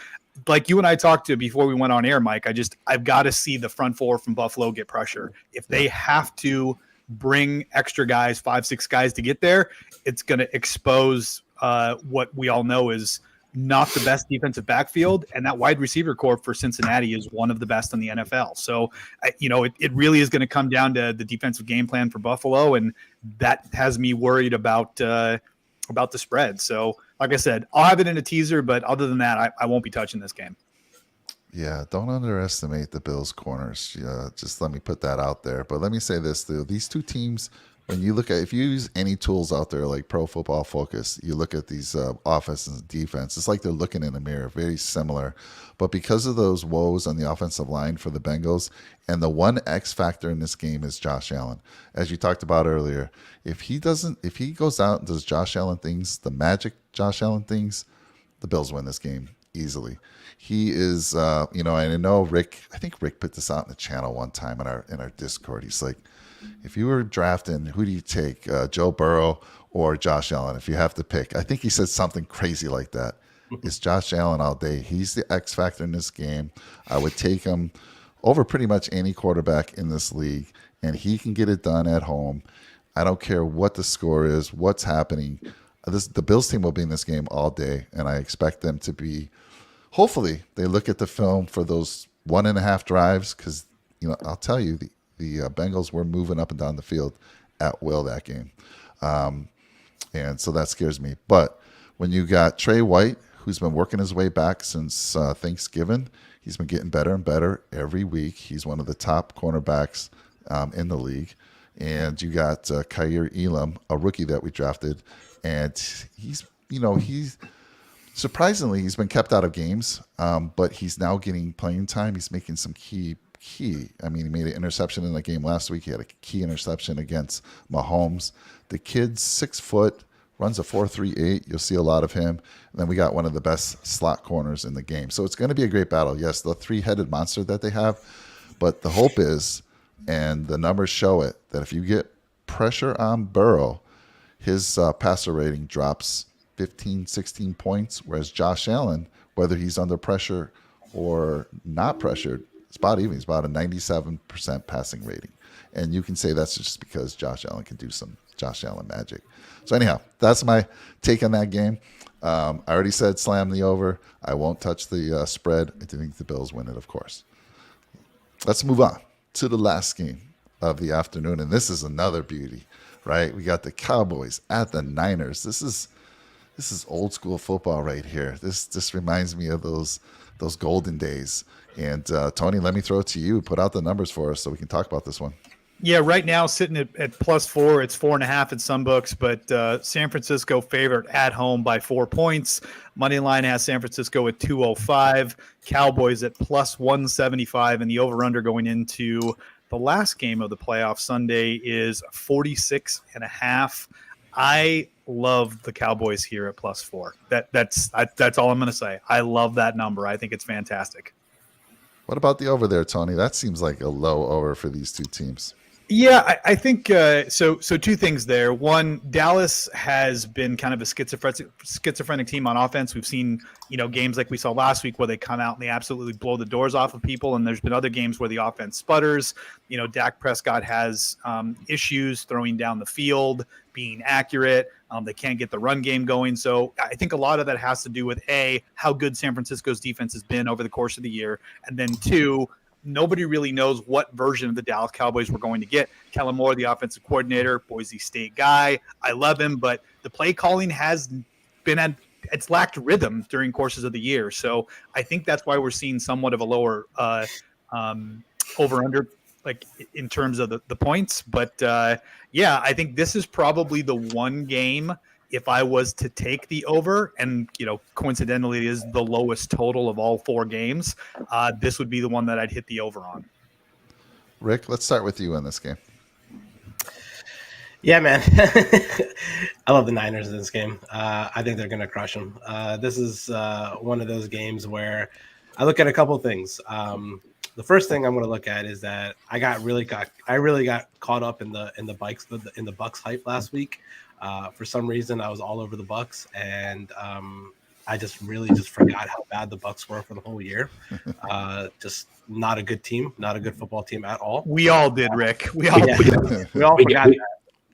like you and I talked to before we went on air, Mike, I've got to see the front four from Buffalo get pressure. If they have to bring extra guys, 5-6 guys to get there, it's going to expose what we all know is not the best defensive backfield, and that wide receiver corps for Cincinnati is one of the best in the NFL. So, it really is going to come down to the defensive game plan for Buffalo, and that has me worried about the spread. So, like I said, I'll have it in a teaser, but other than that, I won't be touching this game. Yeah, don't underestimate the Bills' corners. Just let me put that out there. But let me say this, though. These two teams, when you look at, if you use any tools out there like Pro Football Focus, you look at these offense and defense, it's like they're looking in a mirror, very similar. But because of those woes on the offensive line for the Bengals, and the one X factor in this game is Josh Allen. As you talked about earlier, if he goes out and does Josh Allen things, the magic Josh Allen things, the Bills win this game easily. He is, and I know Rick, I think Rick put this out in the channel one time in our Discord. He's like, if you were drafting, who do you take, Joe Burrow or Josh Allen? If you have to pick, I think he said something crazy like that. It's Josh Allen all day. He's the X factor in this game. I would take him over pretty much any quarterback in this league, and he can get it done at home. I don't care what the score is, what's happening. The Bills team will be in this game all day, and I expect them to be. Hopefully, they look at the film for those 1.5 drives because, I'll tell you, the Bengals were moving up and down the field at will that game. And so that scares me. But when you got Trey White, who's been working his way back since Thanksgiving, he's been getting better and better every week. He's one of the top cornerbacks in the league. And you got Kaiir Elam, a rookie that we drafted. And he's surprisingly, he's been kept out of games, but he's now getting playing time. He's making some key. I mean, he made an interception in the game last week. He had a key interception against Mahomes. The kid's 6 foot, runs a 4.38. You'll see a lot of him. And then we got one of the best slot corners in the game. So it's going to be a great battle. Yes, the 3-headed monster that they have, but the hope is, and the numbers show it, that if you get pressure on Burrow, his passer rating drops 15, 16 points, whereas Josh Allen, whether he's under pressure or not pressured, it's about even. He's about a 97% passing rating. And you can say that's just because Josh Allen can do some Josh Allen magic. So anyhow, that's my take on that game. I already said slam the over. I won't touch the spread. I think the Bills win it, of course. Let's move on to the last game of the afternoon. And this is another beauty, right? We got the Cowboys at the Niners. This is old school football right here. This reminds me of those golden days. And Tony, let me throw it to you. Put out the numbers for us so we can talk about this one. Yeah, right now sitting at +4. It's 4.5 at some books, but San Francisco favored at home by 4 points. Money line has San Francisco at 205. Cowboys at +175, and the over/under going into the last game of the playoff Sunday is 46.5. I love the Cowboys here at +4. That's all I'm going to say. I love that number. I think it's fantastic. What about the over there, Tony? That seems like a low over for these two teams. Yeah, I think so. Two things there. One, Dallas has been kind of a schizophrenic team on offense. We've seen, games like we saw last week where they come out and they absolutely blow the doors off of people. And there's been other games where the offense sputters. Dak Prescott has issues throwing down the field, being accurate. They can't get the run game going. So I think a lot of that has to do with how good San Francisco's defense has been over the course of the year. And then two, nobody really knows what version of the Dallas Cowboys we're going to get. Kellen Moore, the offensive coordinator, Boise State guy. I love him, but the play calling has been it's lacked rhythm during courses of the year. So I think that's why we're seeing somewhat of a lower over-under, like in terms of the points. But I think this is probably the one game, if I was to take the over, and coincidentally it is the lowest total of all 4 games, this would be the one that I'd hit the over on. Rick, let's start with you in this game. Yeah, man. I love the Niners in this game. I think they're going to crush them. This is one of those games where I look at a couple things. The first thing I'm going to look at is that I really got caught up in the Bucks hype last week. For some reason, I was all over the Bucks, and I just forgot how bad the Bucks were for the whole year. Just not a good team, not a good football team at all. We all did, Rick. We all forgot that.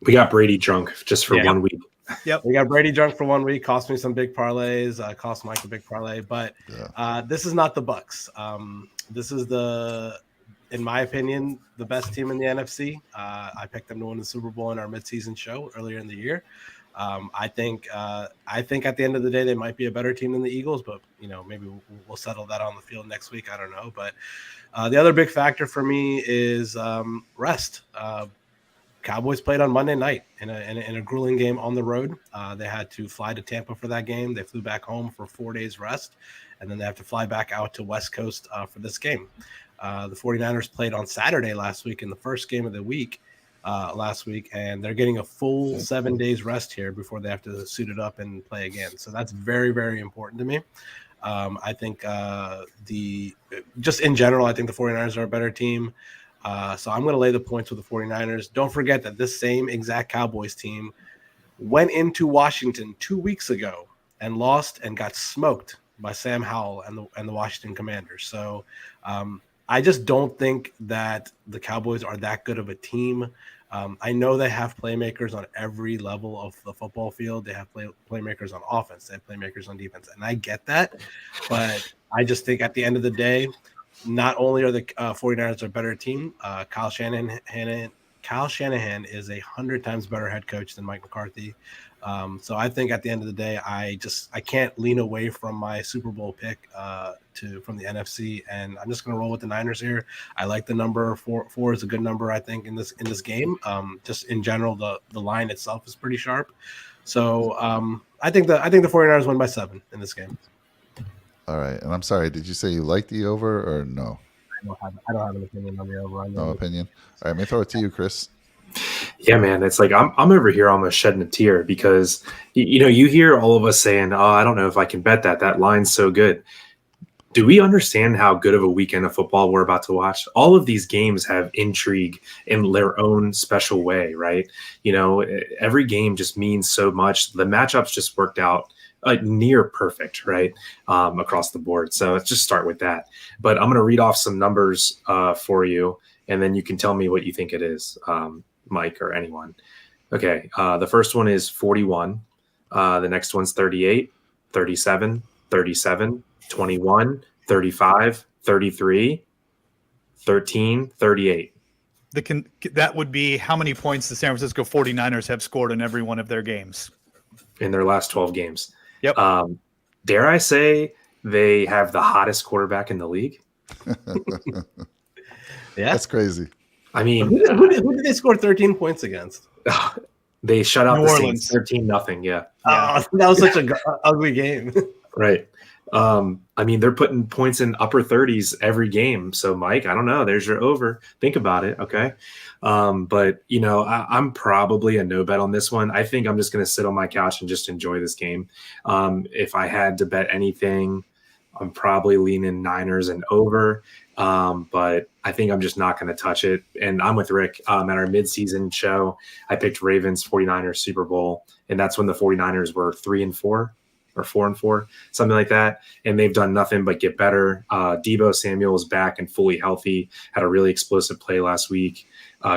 We got Brady drunk just for 1 week. Yep. We got Brady drunk for 1 week, cost me some big parlays, cost Mike a big parlay, but this is not the Bucks. This is in my opinion, the best team in the NFC. I picked them to win the Super Bowl in our midseason show earlier in the year. I think at the end of the day, they might be a better team than the Eagles, but maybe we'll settle that on the field next week. I don't know. But the other big factor for me is rest. Cowboys played on Monday night in a grueling game on the road. They had to fly to Tampa for that game. They flew back home for 4 days rest, and then they have to fly back out to West Coast for this game. The 49ers played on Saturday last week in the first game of the week last week, and they're getting a full 7 days rest here before they have to suit it up and play again. So that's very, very important to me. I think just in general, I think the 49ers are a better team. So I'm going to lay the points with the 49ers. Don't forget that this same exact Cowboys team went into Washington 2 weeks ago and lost and got smoked by Sam Howell and the Washington Commanders. So I just don't think that the Cowboys are that good of a team. I know they have playmakers on every level of the football field. They have playmakers on offense. They have playmakers on defense. And I get that. But I just think at the end of the day, not only are the 49ers a better team, Kyle Shanahan is 100 times better head coach than Mike McCarthy. So I think at the end of the day, I can't lean away from my Super Bowl pick from the NFC, and I'm just going to roll with the Niners here. I like the number four is a good number, I think, in this game. Just in general, the line itself is pretty sharp. So I think the 49ers win by 7 in this game. All right, and I'm sorry. Did you say you like the over or no? I don't have an opinion on the over. No opinion. All right, let me throw it to you, Chris. Yeah, man, it's like I'm over here almost shedding a tear because you hear all of us saying, "Oh, I don't know if I can bet that line's so good." Do we understand how good of a weekend of football we're about to watch? All of these games have intrigue in their own special way, right? Every game just means so much. The matchups just worked out near perfect, right, across the board. So let's just start with that. But I'm going to read off some numbers for you, and then you can tell me what you think it is, Mike or anyone. Okay, the first one is 41. The next one's 38, 37, 37, 21, 35, 33, 13, 38. That would be how many points the San Francisco 49ers have scored in every one of their games. In their last 12 games. Yep. Dare I say they have the hottest quarterback in the league? Yeah. That's crazy. I mean, who did they score 13 points against? They shut out New the Orleans. Saints 13-0. Yeah. Oh, that was such an ugly game. Right. I mean, they're putting points in upper 30s every game. So, Mike, I don't know. There's your over. Think about it. Okay. But, I'm probably a no bet on this one. I think I'm just going to sit on my couch and just enjoy this game. If I had to bet anything, I'm probably leaning Niners and over. But I think I'm just not going to touch it. And I'm with Rick at our midseason show. I picked Ravens 49ers Super Bowl. And that's when the 49ers were 3-4. Or 4-4, something like that. And they've done nothing but get better. Deebo Samuel is back and fully healthy, had a really explosive play last week.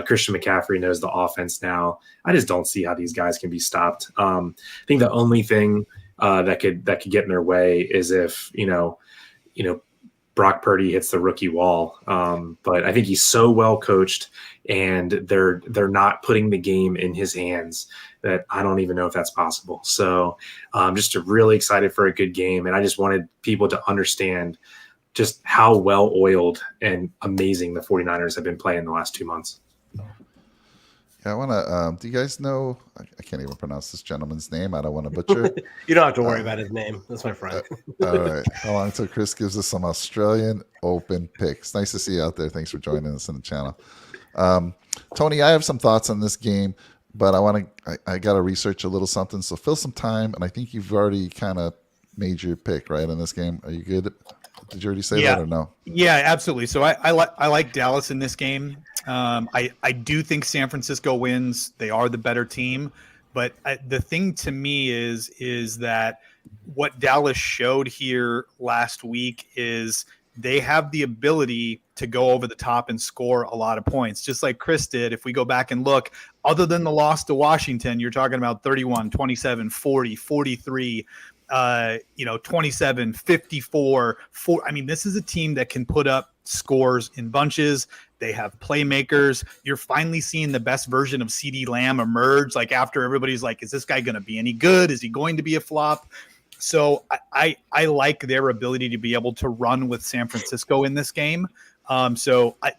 Christian McCaffrey knows the offense now. I just don't see how these guys can be stopped. I think the only thing that could get in their way is if, Brock Purdy hits the rookie wall. But I think he's so well coached and they're not putting the game in his hands that I don't even know if that's possible. So just really excited for a good game. And I just wanted people to understand just how well-oiled and amazing the 49ers have been playing the last 2 months. Yeah, I want to. Do you guys know? I can't even pronounce this gentleman's name. I don't want to butcher it. You don't have to worry about his name. That's my friend. All right. How long until Chris gives us some Australian Open picks? Nice to see you out there. Thanks for joining us on the channel. Tony, I have some thoughts on this game. but I got to research a little something. So fill some time, and I think you've already kind of made your pick, right, in this game. Are you good? Did you already say that or no? Yeah, absolutely. So I like Dallas in this game. I do think San Francisco wins. They are the better team, but the thing to me is that what Dallas showed here last week is they have the ability to go over the top and score a lot of points, just like Chris did. If we go back and look, other than the loss to Washington, you're talking about 31, 27, 40, 43. 27, 54, 4. I mean, this is a team that can put up scores in bunches. They have playmakers. You're finally seeing the best version of CD Lamb emerge. Like after everybody's like, is this guy going to be any good? Is he going to be a flop? So I like their ability to be able to run with San Francisco in this game.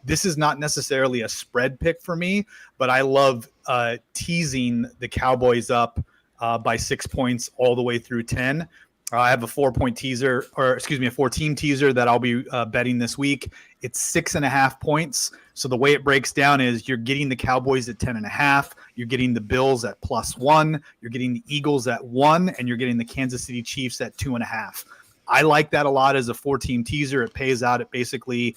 This is not necessarily a spread pick for me, but I love teasing the Cowboys up by 6 points all the way through 10. I have a 4-point teaser, a 4-team teaser that I'll be betting this week. It's 6.5 points. So the way it breaks down is you're getting the Cowboys at 10.5, you're getting the Bills at +1, you're getting the Eagles at 1, and you're getting the Kansas City Chiefs at 2.5. I like that a lot as a 4-team teaser. It pays out at basically,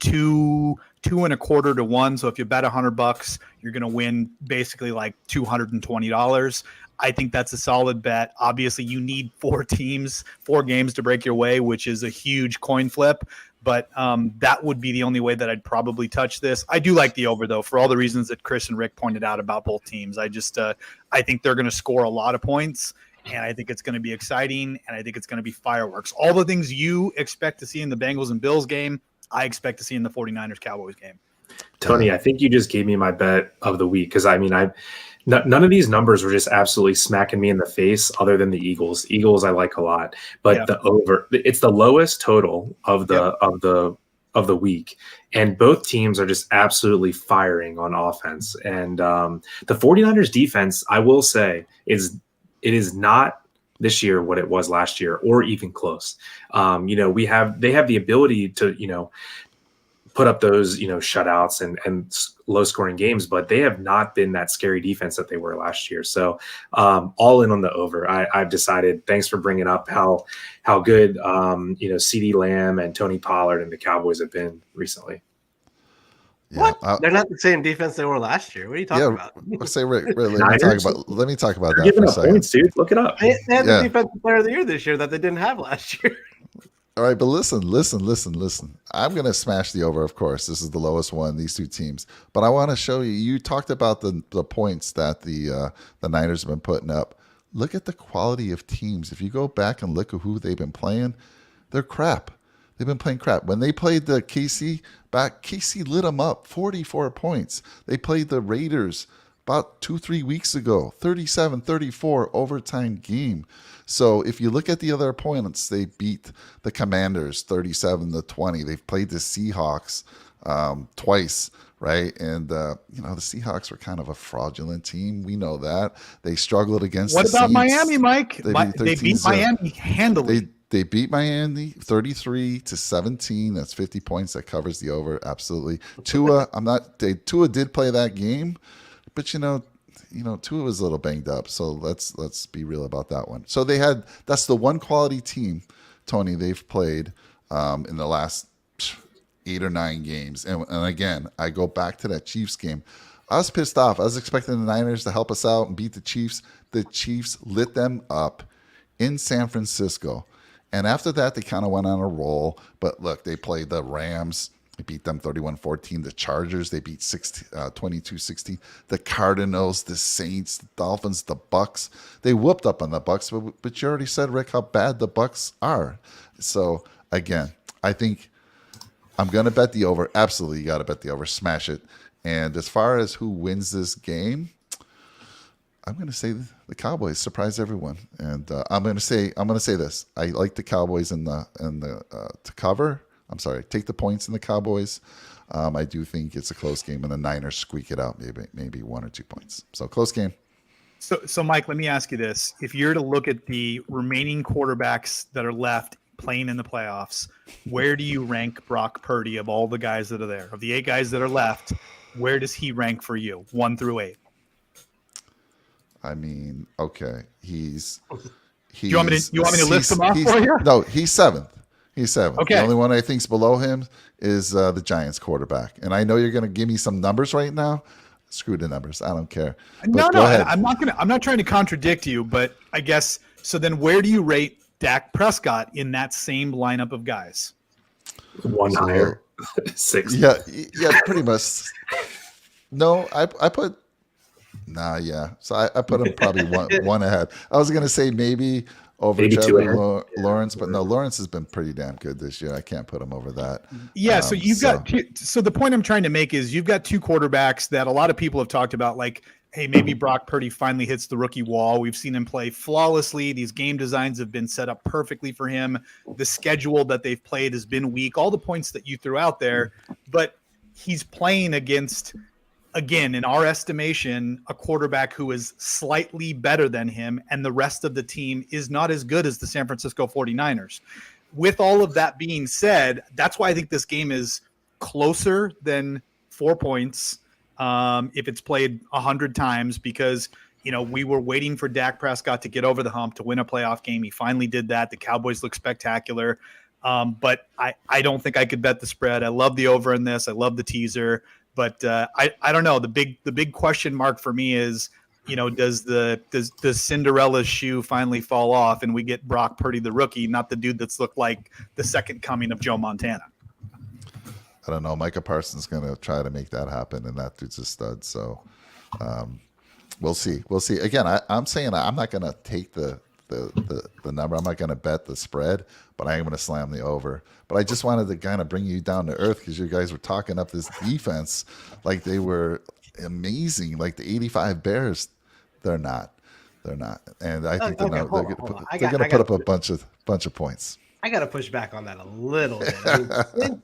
two and a quarter to 1. So if you bet $100, you're going to win basically like $220. I think that's a solid bet. Obviously, you need 4 games to break your way, which is a huge coin flip. But that would be the only way that I'd probably touch this. I do like the over, though, for all the reasons that Chris and Rick pointed out about both teams. I think they're going to score a lot of points, and I think it's going to be exciting, and I think it's going to be fireworks. All the things you expect to see in the Bengals and Bills game, I expect to see in the 49ers-Cowboys game. Tony, I think you just gave me my bet of the week because, none of these numbers were just absolutely smacking me in the face other than the Eagles. Eagles I like a lot, but the over, it's the lowest total of the week, and both teams are just absolutely firing on offense. And the 49ers defense, I will say, it is not this year what it was last year or even close. They have the ability to, put up those, shutouts and low scoring games, but they have not been that scary defense that they were last year. So all in on the over. I've decided, thanks for bringing up how good, CD Lamb and Tony Pollard and the Cowboys have been recently. Yeah, what? They're not the same defense they were last year. What are you talking about? Let's say, Rick, let me talk about They're that giving for a up second. Points, dude. Look it up. They had the defensive player of the year this year that they didn't have last year. All right, but listen. I'm going to smash the over, of course. This is the lowest one, these two teams. But I want to show you, you talked about the points that the Niners have been putting up. Look at the quality of teams. If you go back and look at who they've been playing, they're crap. They've been playing crap. When they played the KC lit them up, 44 points. They played the Raiders about 2-3 weeks ago, 37-34 overtime game. So if you look at the other opponents, they beat the Commanders 37-20. They've played the Seahawks twice, right? And the Seahawks were kind of a fraudulent team. We know that. They struggled against the Saints. What about Miami, Mike? They beat 13-0. Miami handily. They beat Miami 33-17. That's 50 points. That covers the over. Absolutely. Tua did play that game, but Tua was a little banged up. So let's be real about that one. So that's the one quality team, Tony, they've played in the last 8 or 9 games. And again, I go back to that Chiefs game. I was pissed off. I was expecting the Niners to help us out and beat the Chiefs. The Chiefs lit them up in San Francisco. And after that, they kind of went on a roll. But look, they played the Rams. They beat them 31-14. The Chargers, they beat 22-16. The Cardinals, the Saints, the Dolphins, the Bucks. They whooped up on the Bucks. But you already said, Rick, how bad the Bucks are. So, again, I think I'm going to bet the over. Absolutely, you got to bet the over. Smash it. And as far as who wins this game, I'm going to say the Cowboys surprise everyone, and I'm going to say this. I like the Cowboys to cover. I'm sorry, take the points in the Cowboys. I do think it's a close game, and the Niners squeak it out, maybe 1 or 2 points. So close game. So Mike, let me ask you this: if you're to look at the remaining quarterbacks that are left playing in the playoffs, where do you rank Brock Purdy of all the guys that are there? Of the 8 guys that are left, where does he rank for you, 1 through 8? I mean, okay, You want me to list them off he's for you? no, he's seventh. He's seventh. The Okay. only one I think's below him is the Giants quarterback. And I know you're going to give me some numbers right now. Screw the numbers. I don't care. No, But go ahead. I'm not trying to contradict you, but I guess so. Then where do you rate Dak Prescott in that same lineup of guys? One So, higher. 6. Yeah, pretty much. No, I put. Nah, yeah. So I put him probably one ahead. I was gonna say maybe over Maybe 2 Trevor ahead. Lawrence, but no, Lawrence has been pretty damn good this year. I can't put him over that. Yeah, so you've got two, so the point I'm trying to make is you've got two quarterbacks that a lot of people have talked about, like, hey, maybe Brock Purdy finally hits the rookie wall. We've seen him play flawlessly. These game designs have been set up perfectly for him. The schedule that they've played has been weak. All the points that you threw out there, but he's playing against, again, in our estimation, a quarterback who is slightly better than him, and the rest of the team is not as good as the San Francisco 49ers. With all of that being said, that's why I think this game is closer than 4 points if it's played 100 times, because we were waiting for Dak Prescott to get over the hump to win a playoff game. He finally did that. The Cowboys look spectacular. But I don't think I could bet the spread. I love the over in this. I love the teaser. But I don't know. The big question mark for me is, does Cinderella's shoe finally fall off and we get Brock Purdy, the rookie, not the dude that's looked like the second coming of Joe Montana? I don't know. Micah Parsons going to try to make that happen, and that dude's a stud. So we'll see. We'll see. Again, I'm saying I'm not going to take the number. I'm not going to bet the spread, but I am going to slam the over. But I just wanted to kind of bring you down to earth because you guys were talking up this defense like they were amazing, like the 85 Bears. They're not. And I think they're going to put up a bunch of points. I got to push back on that a little bit. I mean,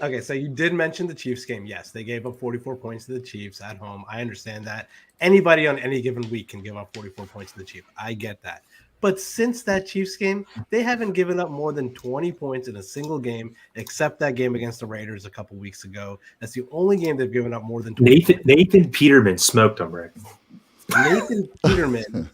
okay, so you did mention the Chiefs game. Yes, they gave up 44 points to the Chiefs at home. I understand that. Anybody on any given week can give up 44 points to the Chiefs. I get that. But since that Chiefs game, they haven't given up more than 20 points in a single game, except that game against the Raiders a couple weeks ago. That's the only game they've given up more than 20 points. Nathan Peterman smoked them, Rick. Nathan Peterman.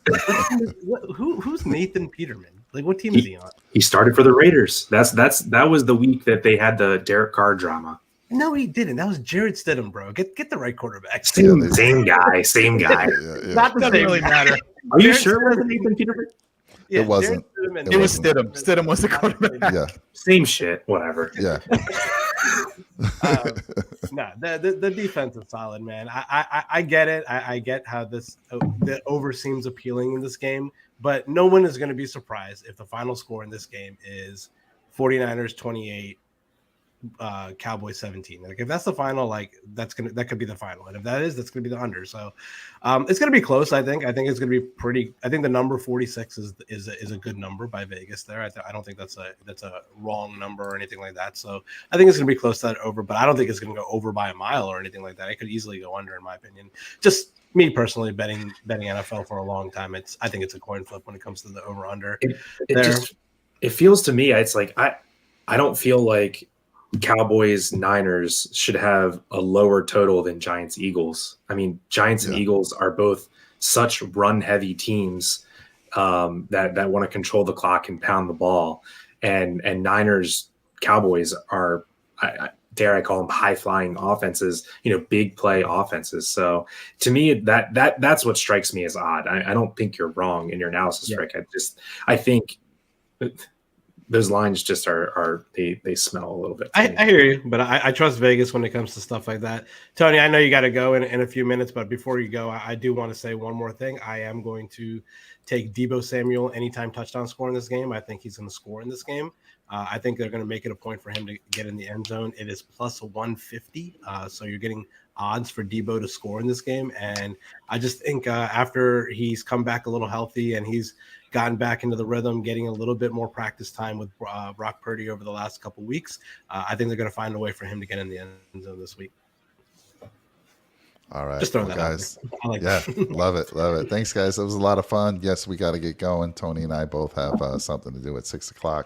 Who's Nathan Peterman? Like, what team is he on? He started for the Raiders. That was the week that they had the Derek Carr drama. No, he didn't. That was Jared Stidham, bro. Get the right quarterback. Same guy. Yeah. Not the Doesn't same really matter. Are you sure it wasn't Nathan Peterman? Yeah, It wasn't. It was Stidham. Stidham was the quarterback. Yeah. Same shit. Whatever. Yeah. No, the defense is solid, man. I get it. I get how the over seems appealing in this game, but no one is going to be surprised if the final score in this game is 49ers 28, Cowboys 17. Like, if that's the final, that could be the final, and if that is, that's going to be the under. So it's going to be close. I think it's going to be pretty. I think the number 46 is a good number by Vegas there. I don't think that's a wrong number or anything like that. So I think it's going to be close to that over, but I don't think it's going to go over by a mile or anything like that. It could easily go under, in my opinion. Just me personally, betting NFL for a long time, I think it's a coin flip when it comes to the over under. It feels to me, it's like I don't feel like Cowboys Niners should have a lower total than Giants Eagles. I mean, Giants and Eagles are both such run heavy teams that want to control the clock and pound the ball, and Niners Cowboys are, dare I call them, high flying offenses, big play offenses. So to me, that's what strikes me as odd. I don't think you're wrong in your analysis, Rick. I think those lines just they smell a little bit. I hear you, but I trust Vegas when it comes to stuff like that. Tony, I know you got to go in a few minutes, but before you go, I do want to say one more thing. I am going to take Deebo Samuel anytime touchdown score in this game. I think he's going to score in this game. I think they're going to make it a point for him to get in the end zone. It is plus 150, so you're getting odds for Deebo to score in this game. And I just think after he's come back a little healthy and he's gotten back into the rhythm, getting a little bit more practice time with Brock Purdy over the last couple of weeks, I think they're going to find a way for him to get in the end zone this week. All right. Just throwing that guys. I like that. that. Love it. Thanks, guys. It was a lot of fun. Yes, we got to get going. Tony and I both have something to do at 6:00.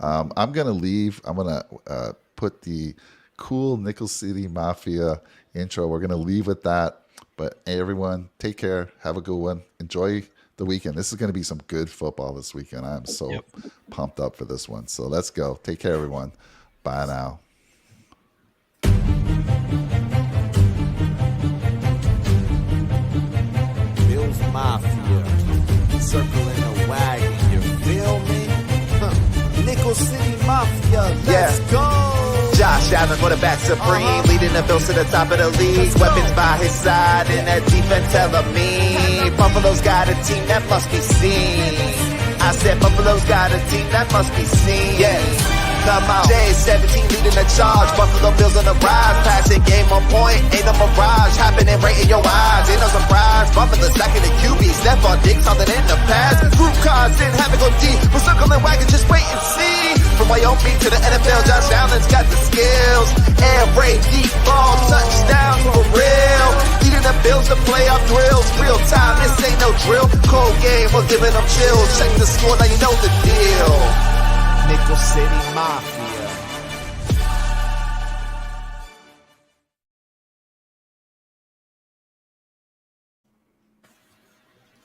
I'm going to leave. I'm going to put the cool Nickel City Mafia intro. We're going to leave with that. But hey, everyone, take care. Have a good one. Enjoy the weekend. This is going to be some good football this weekend. I'm so pumped up for this one. So let's go. Take care, everyone. Bye now. Bills Mafia, circling a wagon, you feel me? Nickel City Mafia, let's go! Josh Allen, quarterback supreme, leading the Bills to the top of the league. Weapons by his side, and that defense hella mean. Buffalo's got a team that must be seen. I said Buffalo's got a team that must be seen. Yeah. Come on. J17 leading the charge. Buffalo Bills on the rise. Passing game on point. Ain't no mirage. Happening right in your eyes. Ain't no surprise. Buffalo stacking the QB. Stephon Diggs holding in the pass. Group cars in, have it go deep. We're circling wagon, just wait and see. From Wyoming to the NFL, Josh Allen's got the skills. Air raid, deep ball, touchdowns for real. Leading the Bills to playoff drills. Real time, this ain't no drill. Cold game, we're giving them chills. Check the score, now you know the deal. Nickel City Mafia.